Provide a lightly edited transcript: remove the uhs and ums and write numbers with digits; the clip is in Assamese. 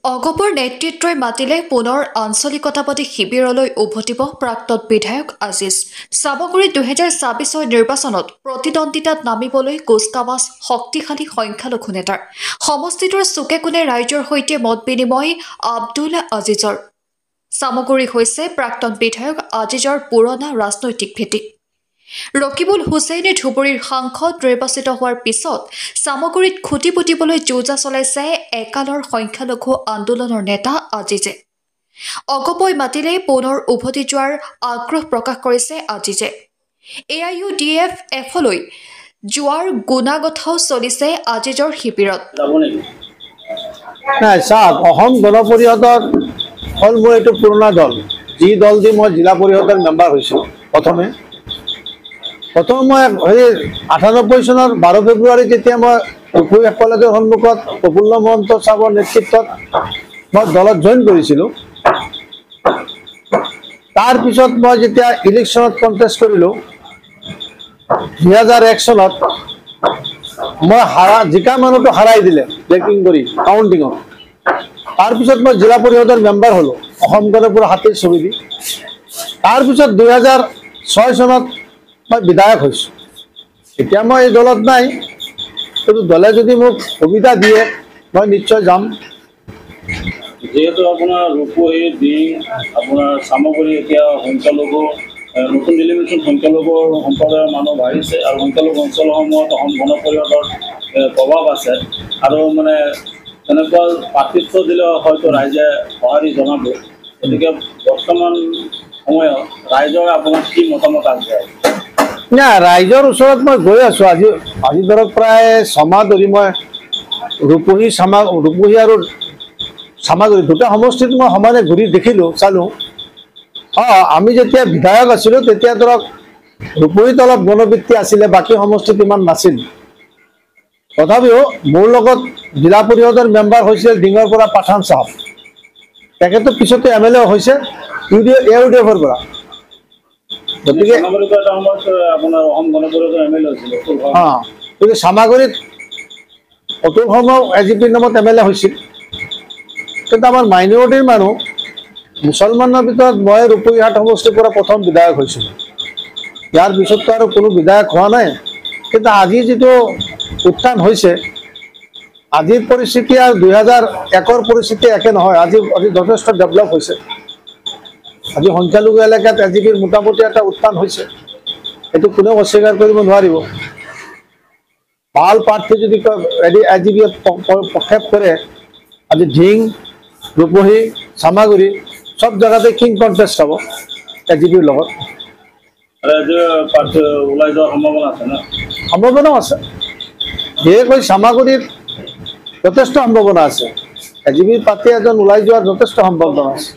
অগপৰ নেতৃত্বই মাতিলে পুনৰ আঞ্চলিকতাবাদী শিবিৰলৈ উভতিব প্ৰাক্তন বিধায়ক আজিজ। চামগুৰিত 2024 নিৰ্বাচনত প্ৰতিদ্বন্দ্বিতাত নামিবলৈ কুচকাৱাজ শক্তিশালী সংখ্যালঘু নেতাৰ। সমষ্টিটোৰ চুকে কোণে ৰাইজৰ সৈতে মত বিনিময় আব্দুল আজিজৰ। চামগুৰি হৈছে প্ৰাক্তন বিধায়ক আজিজৰ পুৰণা ৰাজনৈতিক ভেটি। ৰকিবুল হুছেইনে ধুবুৰীৰ সাংসদ নিৰ্বাচিত হোৱাৰ পিছত চামগুৰিত খুটি পুতিবলৈ যোজা চলাইছে একালৰ সংখ্যালঘু আন্দোলনৰ নেতা আজিজে। অগপই মাতিলেই পুনৰ উভতি যোৱাৰ আগ্ৰহ প্ৰকাশ কৰিছে আজিজে। AIUDF-লৈ যোৱাৰ গুণাগথাও চলিছে আজিজৰ শিবিৰত। অসম গণ পৰিষদৰ হ'ল মোৰ এইটো পুৰণা দল, যি দল দি মই জিলা পৰিষদৰ মেম্বাৰ হৈছোঁ। প্ৰথমে মই 98 চনৰ 12 ফেব্ৰুৱাৰী যেতিয়া মই ধুবুৰী কলেজৰ সন্মুখত প্ৰফুল্ল মহন্ত চাহাবৰ নেতৃত্বত মই দলত জইন কৰিছিলোঁ। তাৰপিছত মই যেতিয়া ইলেকশ্যনত কণ্টেষ্ট কৰিলোঁ 2001 চনত, মই জিকা মানুহটো হাৰাই দিলে ব্ৰেকিং কৰি কাউণ্টিঙত। তাৰপিছত মই জিলা পৰিষদৰ মেম্বাৰ হ'লোঁ অসম গণপুৰৰ হাতীৰ ছবি দি। তাৰপিছত 2006 চনত মই বিধায়ক হৈছোঁ। এতিয়া মই এই দলত নাই, কিন্তু দলে যদি মোক সুবিধা দিয়ে মই নিশ্চয় যাম। যেহেতু আপোনাৰ ৰূপহী দিন আপোনাৰ চামগুৰি এতিয়া সংখ্যালঘু নতুন ডেলিমিনেশ্যন সংখ্যালঘুৰ সম্প্ৰদায়ৰ মানুহ বাঢ়িছে আৰু সংখ্যালঘু অঞ্চলসমূহত অসম গণ পৰিষদৰ প্ৰভাৱ আছে আৰু মানে তেনেকুৱা প্ৰাৰ্থিত্ব দিলে হয়তো ৰাইজে সঁহাৰি জনাব। গতিকে বৰ্তমান সময়ত ৰাইজৰ আপোনাৰ কি মতামত আগবঢ়ায়? নাই, ৰাইজৰ ওচৰত মই গৈ আছোঁ। আজি ধৰক প্ৰায় 6 মাহ ধৰি মই ৰূপহী আৰু চামগুৰি দুটা সমষ্টিত মই সমানে ঘূৰি চালোঁ। আমি যেতিয়া বিধায়ক আছিলোঁ তেতিয়া ধৰক ৰূপহীত অলপ গণবৃত্তি আছিলে, বাকী সমষ্টিত ইমান নাছিল। তথাপিও মোৰ লগত জিলা পৰিষদৰ মেম্বাৰ হৈছিল ডিঙৰ পৰা পাঠান চাহাব, তেখেতো পিছতে MLA হৈছে AIUDF-ৰ পৰা। গতিকে চামগুৰিত অতুল শৰ্মাও AGPৰ নামত MLA হৈছিল। কিন্তু আমাৰ মাইনৰিটিৰ মানুহ মুছলমানৰ ভিতৰত মই ৰূপহীহাট সমষ্টিৰ পৰা প্ৰথম বিধায়ক হৈছিলোঁ। ইয়াৰ পিছততো আৰু কোনো বিধায়ক হোৱা নাই। কিন্তু আজি যিটো উত্থান হৈছে, আজিৰ পৰিস্থিতি আৰু 2001-ৰ পৰিস্থিতি একে নহয়। আজি যথেষ্ট ডেভেলপ হৈছে। আজি সংখ্যালঘু এলেকাত AGPৰ মোটামুটি এটা উত্থান হৈছে, এইটো কোনেও অস্বীকাৰ কৰিব নোৱাৰিব। ভাল প্ৰাৰ্থী যদি AGPয়ে প্ৰক্ষেপ কৰে, আজি ঢিং, ৰূপহী, চামগুৰি সব জেগাতে কিং কণ্টেষ্ট হ'ব AGPৰ লগত। সম্ভাৱনাও আছে। বিশেষকৈ চামগুৰিত যথেষ্ট সম্ভাৱনা আছে। AGPৰ প্ৰাৰ্থী এজন ওলাই যোৱাৰ যথেষ্ট সম্ভাৱনা আছে।